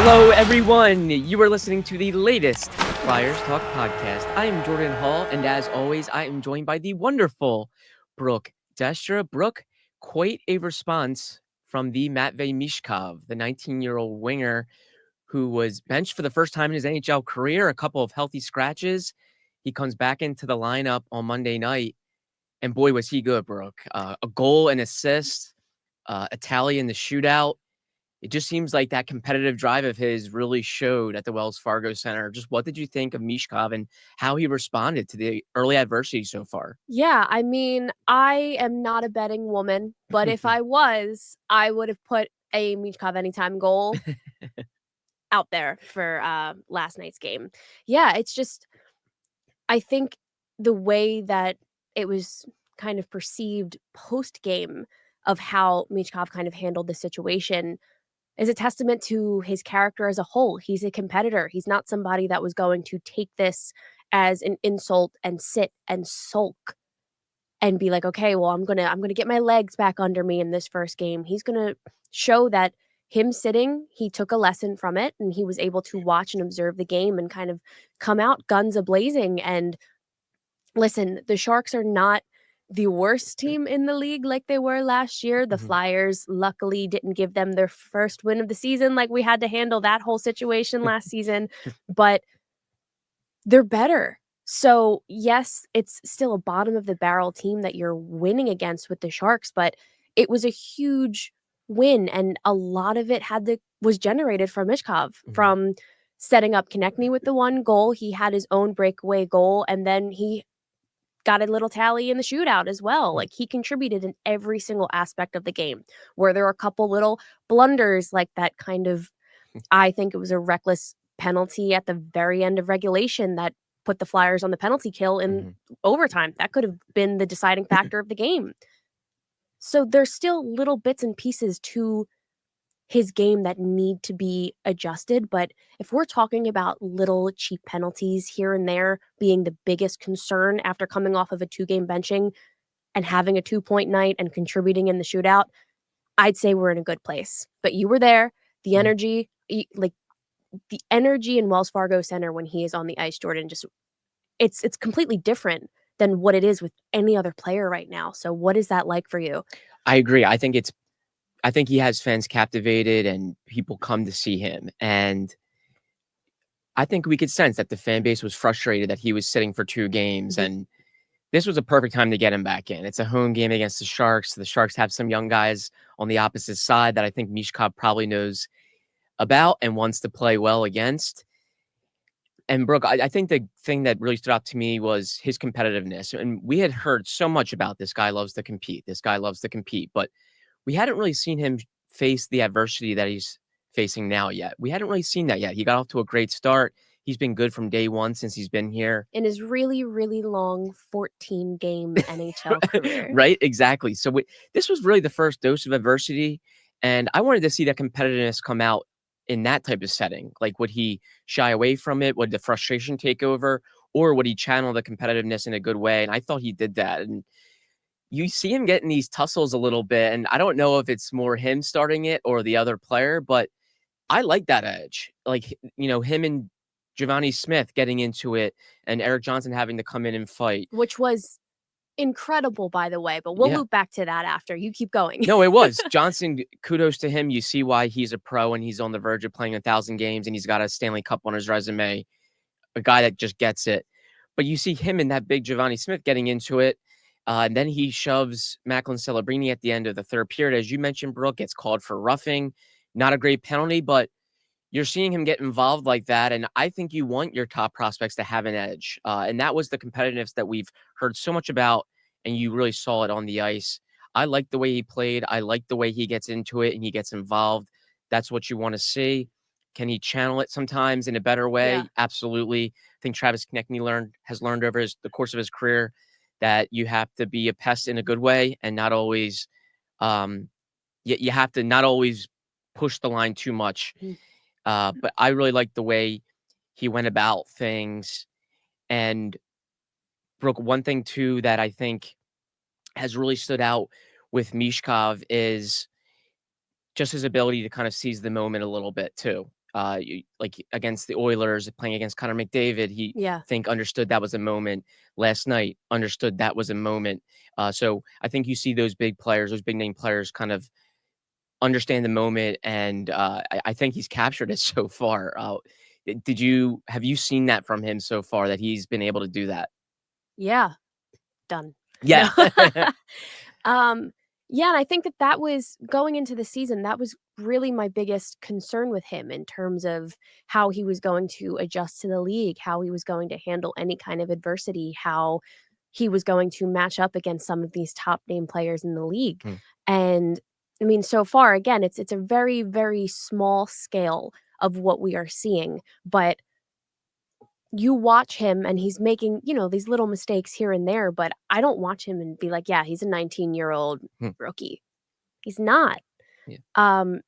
Hello, everyone. You are listening to the latest Flyers Talk podcast. I am Jordan Hall, and as always, I am joined by the wonderful Brooke Destra. Brooke, quite a response from the Matvei Michkov, the 19-year-old winger who was benched for the first time in his NHL career, a couple of healthy scratches. He comes back into the lineup on Monday night, and boy, was he good, Brooke. A goal, an assist, a tally in the shootout. It just seems like that competitive drive of his really showed at the Wells Fargo Center. Just what did you think of Michkov and how he responded to the early adversity so far? Yeah, I mean, I am not a betting woman, but if I was, I would have put a Michkov anytime goal out there for last night's game. Yeah, it's just I think the way that it was kind of perceived post game of how Michkov kind of handled the situation is a testament to his character as a whole. He's a competitor. He's not somebody that was going to take this as an insult and sit and sulk and be like, okay, well, I'm gonna get my legs back under me in this first game. He's gonna show that him sitting, he took a lesson from it and he was able to watch and observe the game and kind of come out guns a blazing. And listen, the Sharks are not the worst team in the league like they were last year. The Flyers luckily didn't give them their first win of the season, like we had to handle that whole situation last season, but they're better. So, yes, it's still a bottom of the barrel team that you're winning against with the Sharks, but it was a huge win, and a lot of it was generated from Mishkov, from setting up Konechny with the one goal. He had his own breakaway goal, and then he got a little tally in the shootout as well. Like, he contributed in every single aspect of the game. Where there were a couple little blunders, like that kind of, I think it was a reckless penalty at the very end of regulation that put the Flyers on the penalty kill in overtime. That could have been the deciding factor of the game. So there's still little bits and pieces to his game that need to be adjusted. But if we're talking about little cheap penalties here and there being the biggest concern after coming off of a 2-game benching and having a 2-point night and contributing in the shootout, I'd say we're in a good place. But you were there. The energy, the energy in Wells Fargo Center when he is on the ice, Jordan, just it's completely different than what it is with any other player right now. So what is that like for you? I agree. I think he has fans captivated and people come to see him. And I think we could sense that the fan base was frustrated that he was sitting for 2 games. And this was a perfect time to get him back in. It's a home game against the Sharks. The Sharks have some young guys on the opposite side that I think Michkov probably knows about and wants to play well against. And Brooke, I think the thing that really stood out to me was his competitiveness. And we had heard so much about this guy loves to compete. This guy loves to compete. But we hadn't really seen him face the adversity that he's facing now yet. We hadn't really seen that yet. He got off to a great start. He's been good from day one since he's been here. In his really, really long 14-game NHL career. Right? Exactly. So this was really the first dose of adversity. And I wanted to see that competitiveness come out in that type of setting. Like, would he shy away from it? Would the frustration take over? Or would he channel the competitiveness in a good way? And I thought he did that. And you see him getting these tussles a little bit. And I don't know if it's more him starting it or the other player, but I like that edge. Like, him and Giovanni Smith getting into it and Erik Johnson having to come in and fight. Which was incredible, by the way, but we'll loop back to that after. You keep going. No, it was. Johnson, kudos to him. You see why he's a pro and he's on the verge of playing 1,000 games and he's got a Stanley Cup on his resume, a guy that just gets it. But you see him and that big Giovanni Smith getting into it. And then he shoves Macklin Celebrini at the end of the third period. As you mentioned, Brooke, gets called for roughing. Not a great penalty, but you're seeing him get involved like that. And I think you want your top prospects to have an edge. And that was the competitiveness that we've heard so much about. And you really saw it on the ice. I like the way he played. I like the way he gets into it and he gets involved. That's what you want to see. Can he channel it sometimes in a better way? Yeah. Absolutely. I think Travis Konechny has learned over the course of his career that you have to be a pest in a good way and not always, you have to not always push the line too much. But I really like the way he went about things. And Brooke, one thing too that I think has really stood out with Michkov is just his ability to kind of seize the moment a little bit too. like against the Oilers, playing against Connor McDavid. He understood that was a moment. Last night, understood that was a moment. So I think you see those big players, those big name players, kind of understand the moment, and I think he's captured it so far. Have you seen that from him so far, that he's been able to do that? Yeah. Done. No. Yeah. Yeah, and I think that was going into the season, that was really my biggest concern with him in terms of how he was going to adjust to the league, how he was going to handle any kind of adversity, how he was going to match up against some of these top name players in the league. And I mean, so far, again, it's a very, very small scale of what we are seeing, but you watch him and he's making, these little mistakes here and there, but I don't watch him and be like, yeah, he's a 19-year-old rookie. He's not. Yeah. And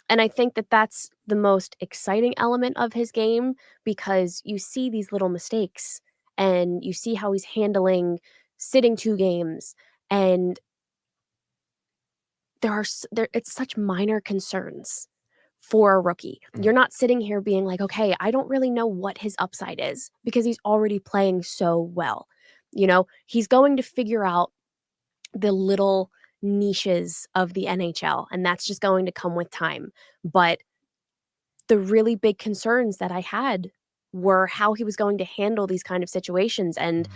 I think that that's the most exciting element of his game, because you see these little mistakes and you see how he's handling sitting 2 games, and it's such minor concerns for a rookie. You're not sitting here being like, okay, I don't really know what his upside is, because he's already playing so well. He's going to figure out the little niches of the NHL, and that's just going to come with time. But the really big concerns that I had were how he was going to handle these kind of situations, and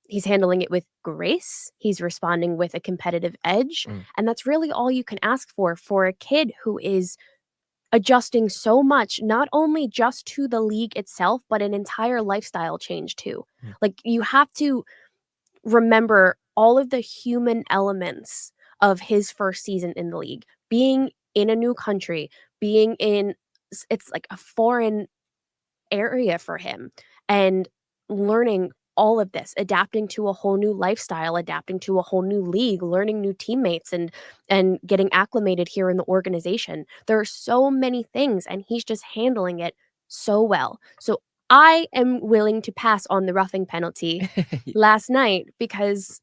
he's handling it with grace. He's responding with a competitive edge, and that's really all you can ask for a kid who is adjusting so much, not only just to the league itself, but an entire lifestyle change too. Like, you have to remember all of the human elements of his first season in the league, being in a new country, being in, it's like a foreign area for him, and learning all of this, adapting to a whole new lifestyle, adapting to a whole new league, learning new teammates, and getting acclimated here in the organization. There are so many things, and he's just handling it so well. So I am willing to pass on the roughing penalty last night, because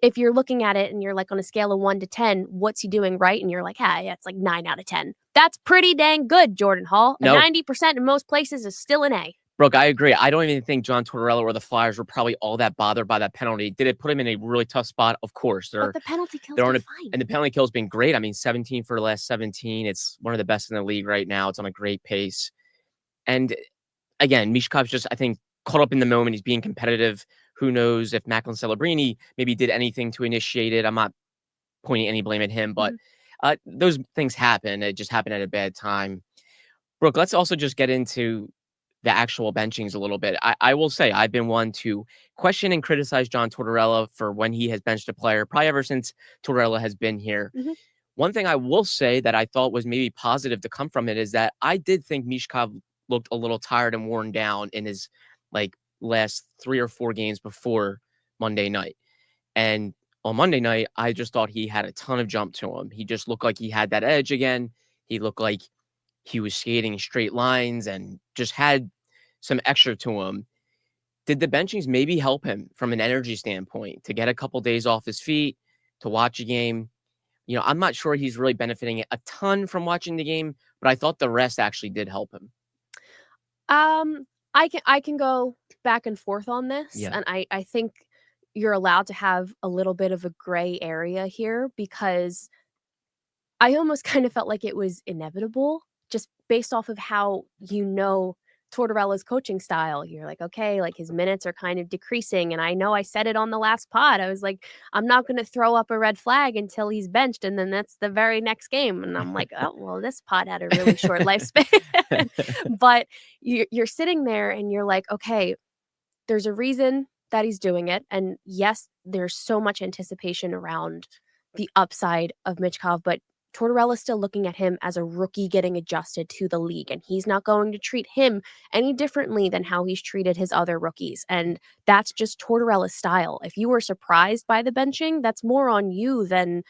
if you're looking at it and you're like, on a scale of 1 to 10, what's he doing right? And you're like, yeah, it's like 9 out of 10. That's pretty dang good, Jordan Hall. No. 90% in most places is still an A. Brooke, I agree. I don't even think John Tortorella or the Flyers were probably all that bothered by that penalty. Did it put him in a really tough spot? Of course. But the penalty kill's been fine. And the penalty kill's been great. I mean, 17 for the last 17. It's one of the best in the league right now. It's on a great pace. And again, Michkov's just, I think, caught up in the moment. He's being competitive. Who knows if Macklin Celebrini maybe did anything to initiate it. I'm not pointing any blame at him, but those things happen. It just happened at a bad time. Brooke, let's also just get into the actual benchings a little bit. I will say I've been one to question and criticize John Tortorella for when he has benched a player, probably ever since Tortorella has been here. One thing I will say that I thought was maybe positive to come from it is that I did think Michkov looked a little tired and worn down in his last 3 or 4 games before Monday night. And on Monday night, I just thought he had a ton of jump to him. He just looked like he had that edge again. He looked like he was skating straight lines and just had some extra to him. Did the benchings maybe help him from an energy standpoint to get a couple days off his feet, to watch a game? I'm not sure he's really benefiting a ton from watching the game, but I thought the rest actually did help him. I can go back and forth on this, and I think you're allowed to have a little bit of a gray area here, because I almost kind of felt like it was inevitable, just based off of how Tortorella's coaching style. You're like, okay, like his minutes are kind of decreasing. And I know I said it on the last pod. I was like, I'm not going to throw up a red flag until he's benched. And then that's the very next game. And I'm like, oh, well, this pod had a really short lifespan. But you're sitting there and you're like, okay, there's a reason that he's doing it. And yes, there's so much anticipation around the upside of Michkov, but Tortorella's still looking at him as a rookie getting adjusted to the league, and he's not going to treat him any differently than how he's treated his other rookies. And that's just Tortorella's style. If you were surprised by the benching, that's more on you than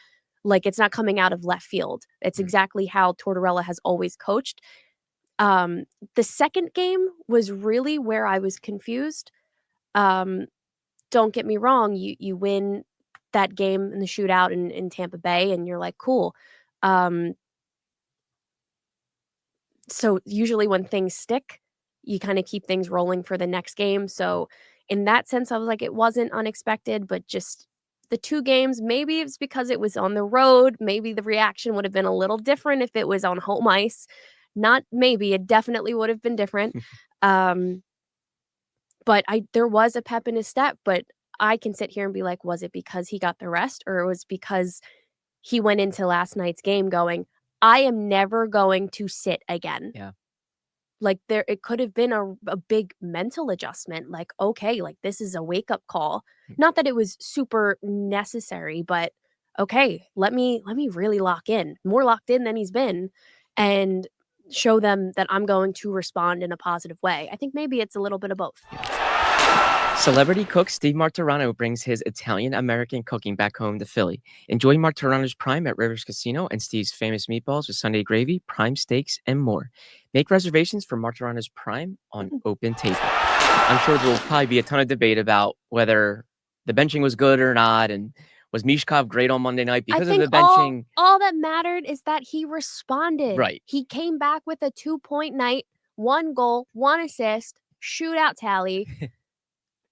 it's not coming out of left field. It's exactly how Tortorella has always coached. The second game was really where I was confused. Don't get me wrong, you win that game in the shootout in Tampa Bay, and you're like, cool. So usually when things stick, you kind of keep things rolling for the next game. So in that sense, I was like, it wasn't unexpected, but just the 2 games, maybe it's because it was on the road. Maybe the reaction would have been a little different if it was on home ice. Not maybe, it definitely would have been different. Um, but there was a pep in his step, but I can sit here and be like, was it because he got the rest, or it was because he went into last night's game going, I am never going to sit again. Yeah. Like, it could have been a big mental adjustment, like, okay, like, this is a wake-up call. Not that it was super necessary, but, okay, let me really lock in, more locked in than he's been, and show them that I'm going to respond in a positive way. I think maybe it's a little bit of both. Celebrity cook Steve Martorano brings his Italian-American cooking back home to Philly. Enjoy Martorano's Prime at Rivers Casino and Steve's famous meatballs with Sunday gravy, prime steaks, and more. Make reservations for Martorano's Prime on Open Takeoff. I'm sure there will probably be a ton of debate about whether the benching was good or not, and was Michkov great on Monday night because of the benching. All that mattered is that he responded. Right. He came back with a 2-point night, 1 goal, 1 assist, shootout tally.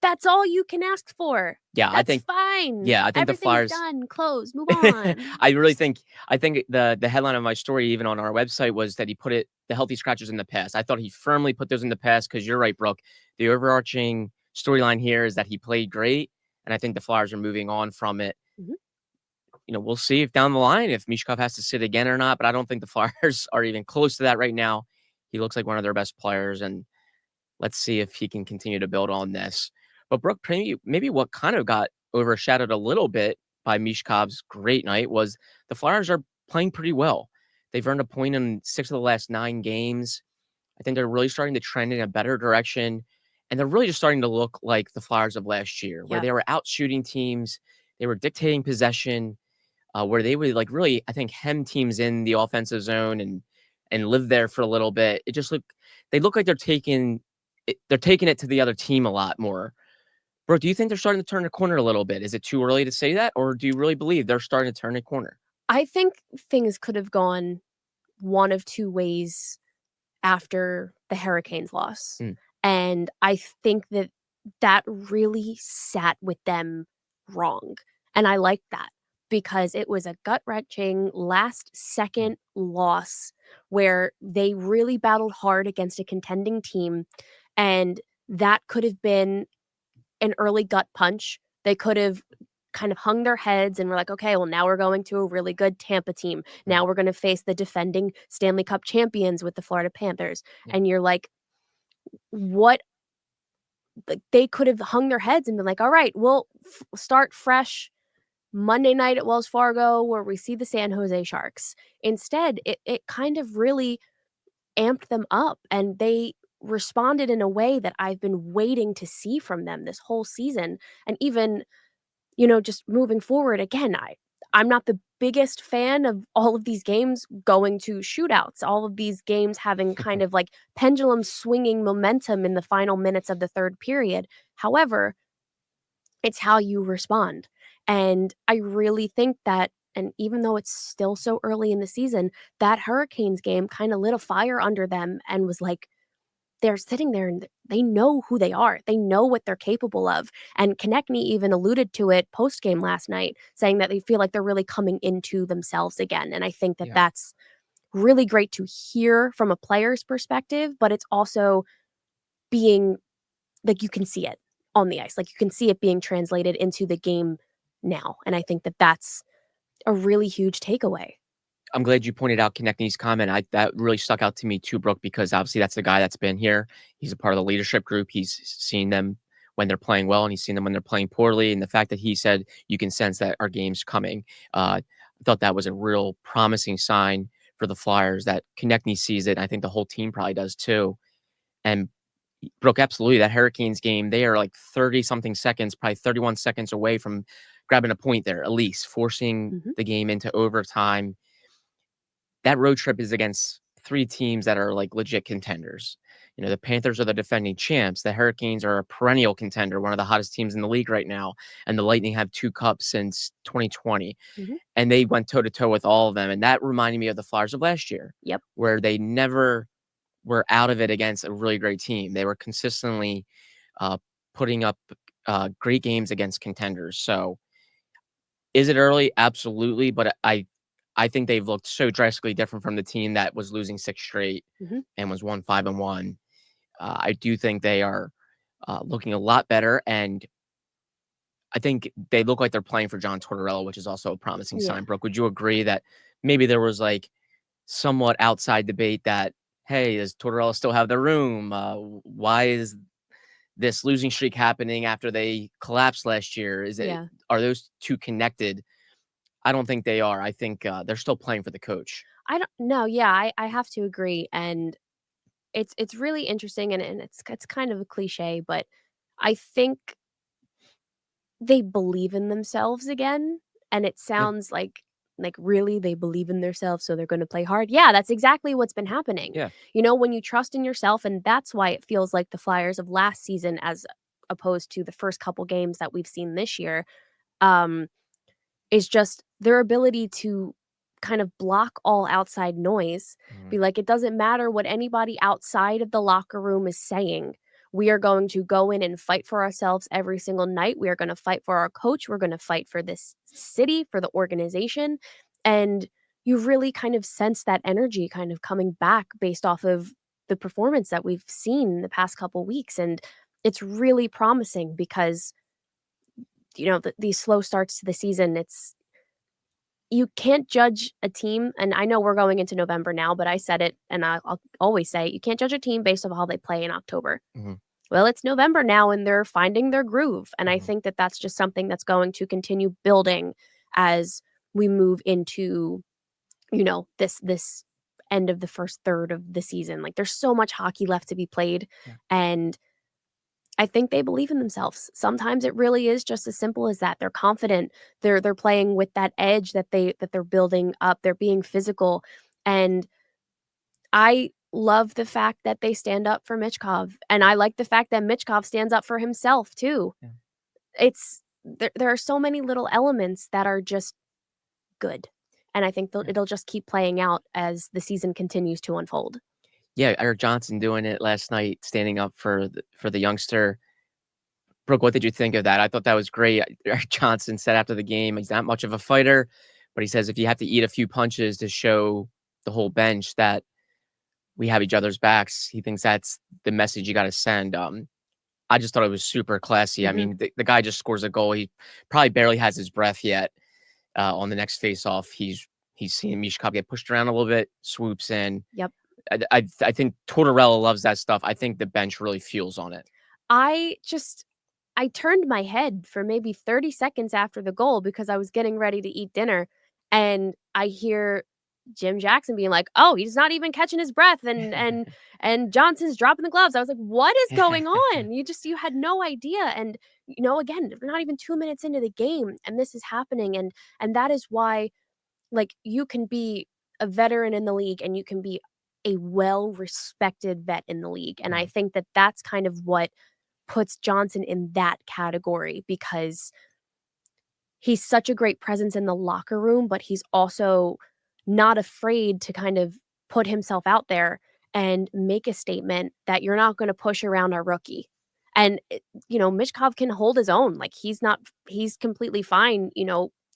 That's all you can ask for. Yeah, That's fine. I think the Flyers done. Close. Move on. I think the headline of my story, even on our website, was that he put the healthy scratchers in the past. I thought he firmly put those in the past because you're right, Brooke. The overarching storyline here is that he played great, and I think the Flyers are moving on from it. Mhm. We'll see if down the line if Michkov has to sit again or not, but I don't think the Flyers are even close to that right now. He looks like one of their best players, and let's see if he can continue to build on this. But Brooke, maybe what kind of got overshadowed a little bit by Michkov's great night was the Flyers are playing pretty well. They've earned a point in 6 of the last 9 games. I think they're really starting to trend in a better direction, and they're really just starting to look like the Flyers of last year, where Yep. they were out shooting teams, they were dictating possession, where they would really, I think, hem teams in the offensive zone and live there for a little bit. They look like they're taking it to the other team a lot more. Bro, do you think they're starting to turn a corner a little bit? Is it too early to say that, or do you really believe they're starting to turn a corner? I think things could have gone one of 2 ways after the Hurricanes loss. Mm. And I think that really sat with them wrong. And I like that because it was a gut-wrenching last-second loss where they really battled hard against a contending team, and that could have been an early gut punch. They could have kind of hung their heads and were like, okay, well, now we're going to a really good Tampa team. Now we're going to face the defending Stanley Cup champions with the Florida Panthers. Yeah. And you're like, what? They could have hung their heads and been like, all right, we'll start fresh Monday night at Wells Fargo where we see the San Jose Sharks. Instead, it kind of really amped them up, and they responded in a way that I've been waiting to see from them this whole season. And even, just moving forward, again, I'm not the biggest fan of all of these games going to shootouts, all of these games having kind of like pendulum swinging momentum in the final minutes of the third period. However, it's how you respond. And I really think that, and even though it's still so early in the season, that Hurricanes game kind of lit a fire under them and was like, they're sitting there and they know who they are. They know what they're capable of. And Konechny even alluded to it post-game last night, saying that they feel like they're really coming into themselves again. And I think that that's really great to hear from a player's perspective, but it's also being like, you can see it on the ice. Like, you can see it being translated into the game now. And I think that that's a really huge takeaway. I'm glad you pointed out Konechny's comment. That really stuck out to me too, Brooke, because obviously that's the guy that's been here. He's a part of the leadership group. He's seen them when they're playing well, and he's seen them when they're playing poorly. And the fact that he said you can sense that our game's coming, I thought that was a real promising sign for the Flyers that Konechny sees it. I think the whole team probably does too. And Brooke, absolutely, that Hurricanes game, they are like 30-something seconds, probably 31 seconds away from grabbing a point there, at least, forcing the game into overtime. That road trip is against 3 teams that are like legit contenders. The Panthers are the defending champs. The Hurricanes are a perennial contender, one of the hottest teams in the league right now. And the Lightning have 2 cups since 2020. And they went toe to toe with all of them. And that reminded me of the Flyers of last year. Yep. Where they never were out of it against a really great team. They were consistently putting up great games against contenders. So is it early? Absolutely. But I think they've looked so drastically different from the team that was losing 6 straight and was 1-5-1. I do think they are looking a lot better, and I think they look like they're playing for John Tortorella, which is also a promising sign. Brooke, would you agree that maybe there was like somewhat outside debate that, hey, does Tortorella still have the room? Why is this losing streak happening after they collapsed last year? Are those two connected? I don't think they are. I think they're still playing for the coach. I don't know. Yeah, I have to agree. And it's really interesting, and it's kind of a cliche, but I think they believe in themselves again. And it sounds like really they believe in themselves, so they're going to play hard. Yeah, that's exactly what's been happening. Yeah. When you trust in yourself, and that's why it feels like the Flyers of last season as opposed to the first couple games that we've seen this year, is just their ability to kind of block all outside noise. Be like, it doesn't matter what anybody outside of the locker room is saying. We are going to go in and fight for ourselves every single night. We are going to fight for our coach. We're going to fight for this city, for the organization. And you really kind of sense that energy kind of coming back based off of the performance that we've seen the past couple weeks. And it's really promising because, these slow starts to the season, you can't judge a team, and I know we're going into November now, but I said it, and I'll always say it, you can't judge a team based on how they play in October. Well, it's November now, and they're finding their groove, and I think that that's just something that's going to continue building as we move into, this end of the first third of the season. Like, there's so much hockey left to be played, and I think they believe in themselves. Sometimes it really is just as simple as that. They're confident. They're playing with that edge that they're building up. They're being physical. And I love the fact that they stand up for Michkov. And I like the fact that Michkov stands up for himself too. Yeah. It's there are so many little elements that are just good. And I think it'll just keep playing out as the season continues to unfold. Yeah, Erik Johnson doing it last night, standing up for the youngster. Brooke, what did you think of that? I thought that was great. Erik Johnson said after the game, he's not much of a fighter, but he says if you have to eat a few punches to show the whole bench that we have each other's backs, he thinks that's the message you got to send. I just thought it was super classy. I mean, the guy just scores a goal. He probably barely has his breath yet. On the next face-off, he's seeing Michkov get pushed around a little bit, swoops in. Yep. I think Tortorella loves that stuff. I think the bench really fuels on it. I turned my head for maybe 30 seconds after the goal because I was getting ready to eat dinner, and I hear Jim Jackson being like, "Oh, he's not even catching his breath," and Johnson's dropping the gloves. I was like, "What is going on?" You had no idea. And again, we're not even 2 minutes into the game, and this is happening, and that is why, like, you can be a veteran in the league, and you can be a well-respected vet in the league, and I think that that's kind of what puts Johnson in that category, because he's such a great presence in the locker room, but he's also not afraid to kind of put himself out there and make a statement that you're not going to push around our rookie. And Michkov can hold his own. Like, he's completely fine,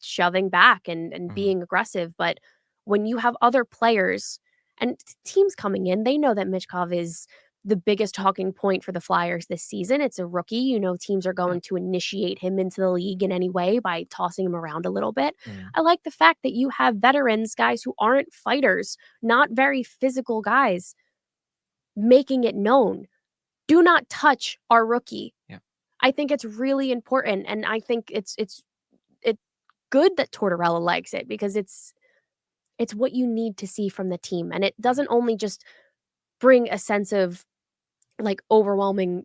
shoving back and being aggressive. But when you have other players and teams coming in, they know that Michkov is the biggest talking point for the Flyers this season. It's a rookie. Teams are going to initiate him into the league in any way by tossing him around a little bit. I like the fact that you have veterans, guys who aren't fighters, not very physical guys, making it known. Do not touch our rookie. Yeah. I think it's really important, and I think it's good that Tortorella likes it, because it's what you need to see from the team, and it doesn't only just bring a sense of like overwhelming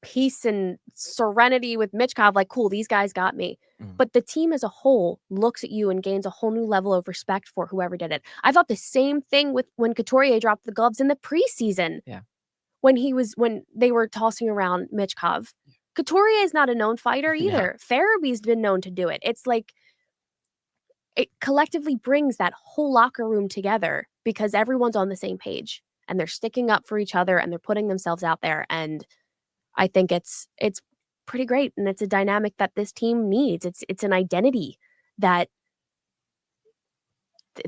peace and serenity with Michkov, like, cool, these guys got me. But the team as a whole looks at you and gains a whole new level of respect for whoever did it. I thought the same thing with when Couturier dropped the gloves in the preseason. Yeah. When they were tossing around Michkov. Couturier is not a known fighter either. Farabee's been known to do it. It's like it collectively brings that whole locker room together because everyone's on the same page. and they're sticking up for each other and they're putting themselves out there. And I think it's pretty great, and it's a dynamic that this team needs. It's an identity that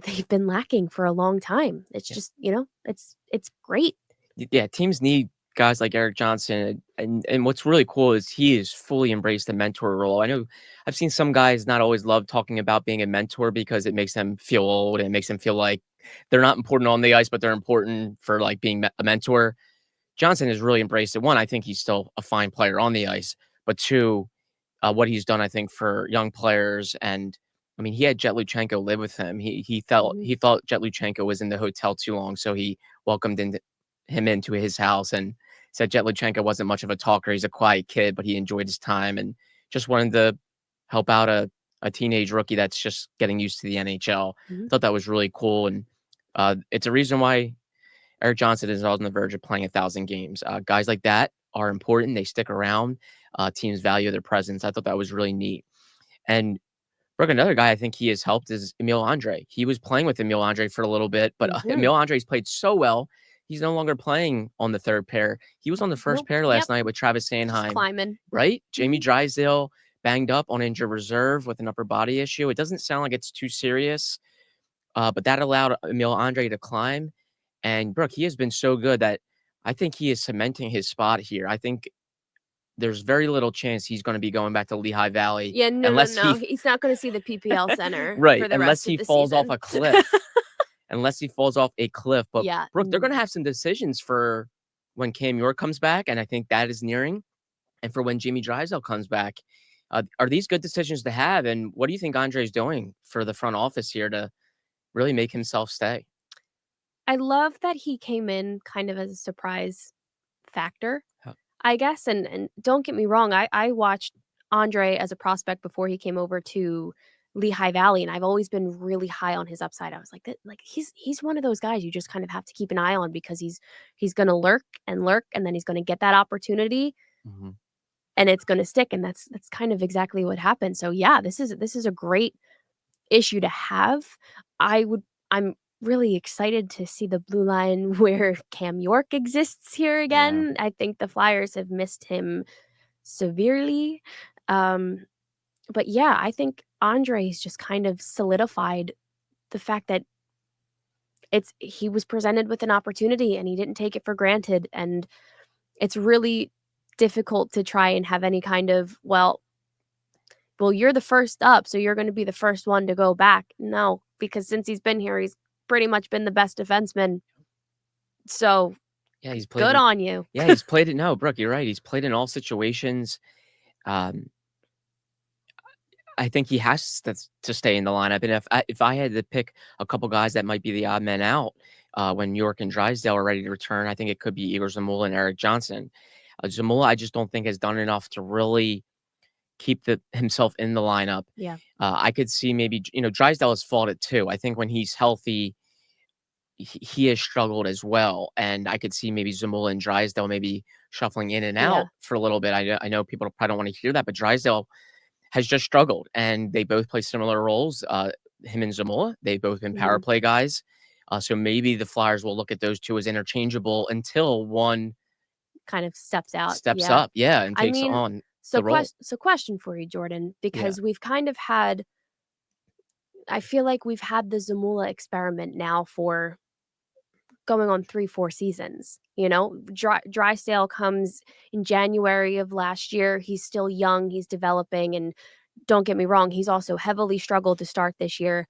they've been lacking for a long time. It's just, it's great. Yeah, teams need guys like Erik Johnson, and what's really cool is he has fully embraced the mentor role. I know I've seen some guys not always love talking about being a mentor because it makes them feel old and makes them feel like they're not important on the ice, but they're important for like being a mentor. Johnson has really embraced it. One, I think he's still a fine player on the ice, but two, what he's done, I think, for young players. And I mean, he had Jet Luchenko live with him. He thought Jet Luchenko was in the hotel too long, so he welcomed him into his house and said Jet Luchenko wasn't much of a talker. He's a quiet kid, but he enjoyed his time and just wanted to help out a teenage rookie that's just getting used to the NHL. I thought that was really cool, and it's a reason why Erik Johnson is on the verge of playing 1,000 games. Guys like that are important. They stick around. Teams value their presence. I thought that was really neat. And Brooke, another guy I think he has helped is Emil Andre. He was playing with Emil Andre for a little bit, but Emil Andre's played so well. He's no longer playing on the third pair. He was on the first pair last night with Travis Sanheim. Just climbing. Right? Jamie Drysdale banged up on injured reserve with an upper body issue. It doesn't sound like it's too serious, but that allowed Emil Andre to climb. And Brooke, he has been so good that I think he is cementing his spot here. I think there's very little chance he's going to be going back to Lehigh Valley. Yeah, no. He's not going to see the PPL Center. Right, for the unless rest he of the falls season. off a cliff. Unless he falls off a cliff. But yeah. Brooke, they're going to have some decisions for when Cam York comes back, and I think that is nearing. And for when Jamie Drysdale comes back. Are these good decisions to have? And what do you think Andre's doing for the front office here to really make himself stay? I love that he came in kind of as a surprise factor, I guess. And don't get me wrong, I watched Andre as a prospect before he came over to Lehigh Valley, and I've always been really high on his upside. I was like, he's one of those guys you just kind of have to keep an eye on because he's going to lurk, and then he's going to get that opportunity, and it's going to stick. And that's kind of exactly what happened. So yeah, this is a great issue to have. I'm really excited to see the blue line where Cam York exists here again. I think the Flyers have missed him severely. But yeah, I think Andre's just kind of solidified the fact that he was presented with an opportunity and he didn't take it for granted. And it's really difficult to try and have any kind of, well, you're the first up, so you're going to be the first one to go back. No, because since he's been here, he's pretty much been the best defenseman. So yeah, he's played good on you. Yeah, he's played it. No, Brooke, you're right. He's played in all situations. I think he has to stay in the lineup. And if I had to pick a couple guys that might be the odd men out when York and Drysdale are ready to return, I think it could be Igor Zamula and Erik Johnson. Zamula, I just don't think has done enough to really keep himself in the lineup. Yeah. I could see maybe, Drysdale has fought it too. I think when he's healthy, he has struggled as well. And I could see maybe Zamula and Drysdale maybe shuffling in and out for a little bit. I know people probably don't want to hear that, but Drysdale has just struggled, and they both play similar roles. Him and Zamula, they've both been power play guys. So maybe the Flyers will look at those two as interchangeable until one kind of steps up, and takes on the role. So question for you, Jordan, because we've kind of had, I feel like we've had the Zamula experiment now for going on 3-4 seasons. Drysdale comes in January of last year. He's still young, he's developing, and don't get me wrong, he's also heavily struggled to start this year.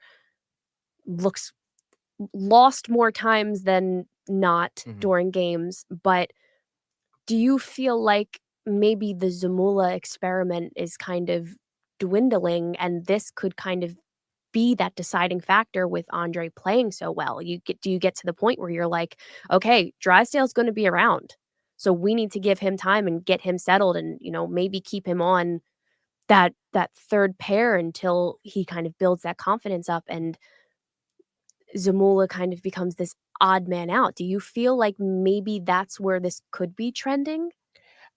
Lost more times than not during games. But do you feel like maybe the Zamula experiment is kind of dwindling, and this could kind of be that deciding factor with Andre playing so well? Do you get to the point where you're like, okay, Drysdale's going to be around, so we need to give him time and get him settled, and maybe keep him on that third pair until he kind of builds that confidence up, and Zamula kind of becomes this odd man out. Do you feel like maybe that's where this could be trending?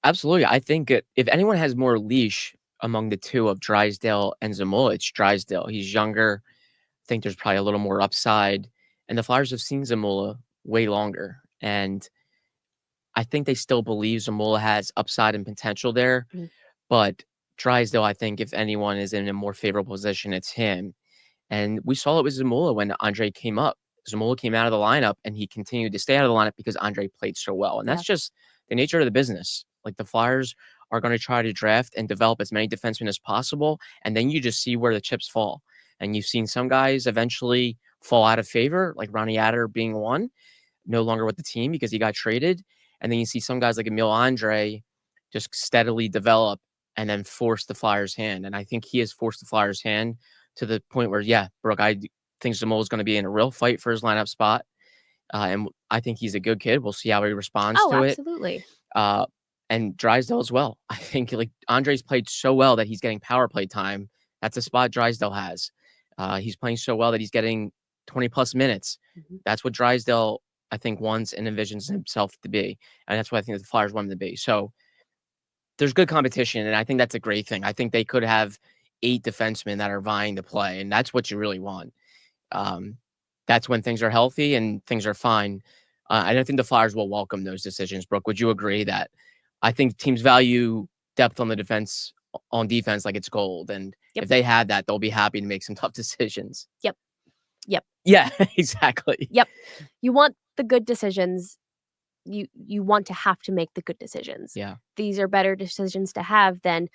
Absolutely. I think if anyone has more leash among the two of Drysdale and Zamula, it's Drysdale. He's younger. I think there's probably a little more upside. And the Flyers have seen Zamula way longer. And I think they still believe Zamula has upside and potential there. But Drysdale, I think if anyone is in a more favorable position, it's him. And we saw it with Zamula when Andre came up. Zamula came out of the lineup and he continued to stay out of the lineup because Andre played so well. And that's just the nature of the business. Like the Flyers are going to try to draft and develop as many defensemen as possible. And then you just see where the chips fall. And you've seen some guys eventually fall out of favor, like Ronnie Adder being one, no longer with the team because he got traded. And then you see some guys like Emil Andre just steadily develop and then force the Flyers' hand. And I think he has forced the Flyers' hand to the point where, Brooke, I think Zamula is going to be in a real fight for his lineup spot. And I think he's a good kid. We'll see how he responds to absolutely. it. And Drysdale as well. I think like Andre's played so well that he's getting power play time. That's a spot Drysdale has. He's playing so well that he's getting 20 plus minutes. That's what Drysdale, I think, wants and envisions himself to be. And that's what I think the Flyers want him to be. So there's good competition. And I think that's a great thing. I think they could have 8 defensemen that are vying to play. And that's what you really want. That's when things are healthy and things are fine. I don't think the Flyers will welcome those decisions. Brooke, would you agree that I think teams value depth on defense like it's gold. And if they have that, they'll be happy to make some tough decisions. Yep. Yeah, exactly. Yep. You want the good decisions. You want to have to make the good decisions. Yeah. These are better decisions to have than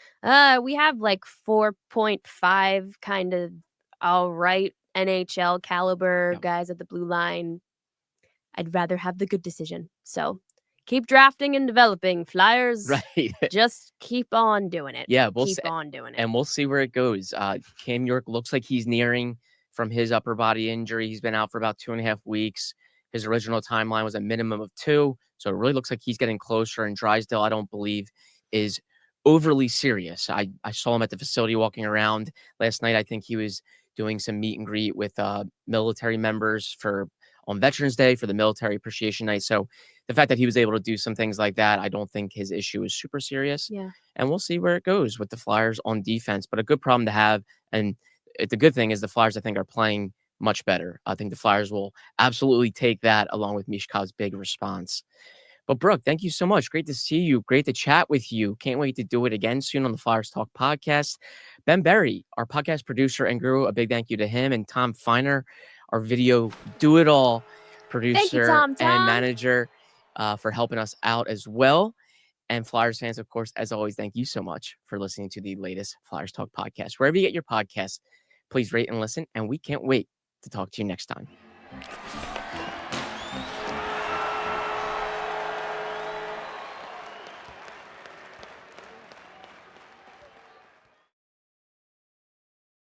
we have like 4.5 kind of all right NHL caliber guys at the blue line. I'd rather have the good decision. So keep drafting and developing, Flyers. Right. Just keep on doing it. Yeah, keep on doing it. And we'll see where it goes. Cam York looks like he's nearing from his upper body injury. He's been out for about 2.5 weeks. His original timeline was a minimum of 2. So it really looks like he's getting closer. And Drysdale, I don't believe, is overly serious. I saw him at the facility walking around last night. I think he was doing some meet and greet with military members on Veterans Day for the Military Appreciation Night. So the fact that he was able to do some things like that, I don't think his issue is super serious. Yeah. And we'll see where it goes with the Flyers on defense, but a good problem to have. And the good thing is the Flyers, I think, are playing much better. I think the Flyers will absolutely take that along with Michkov's big response. But Brooke, thank you so much. Great to see you. Great to chat with you. Can't wait to do it again soon on the Flyers Talk podcast. Ben Berry, our podcast producer and guru, a big thank you to him, and Tom Feiner, our video do-it-all producer and manager, for helping us out as well. And Flyers fans, of course, as always, thank you so much for listening to the latest Flyers Talk podcast. Wherever you get your podcasts, please rate and listen, and we can't wait to talk to you next time.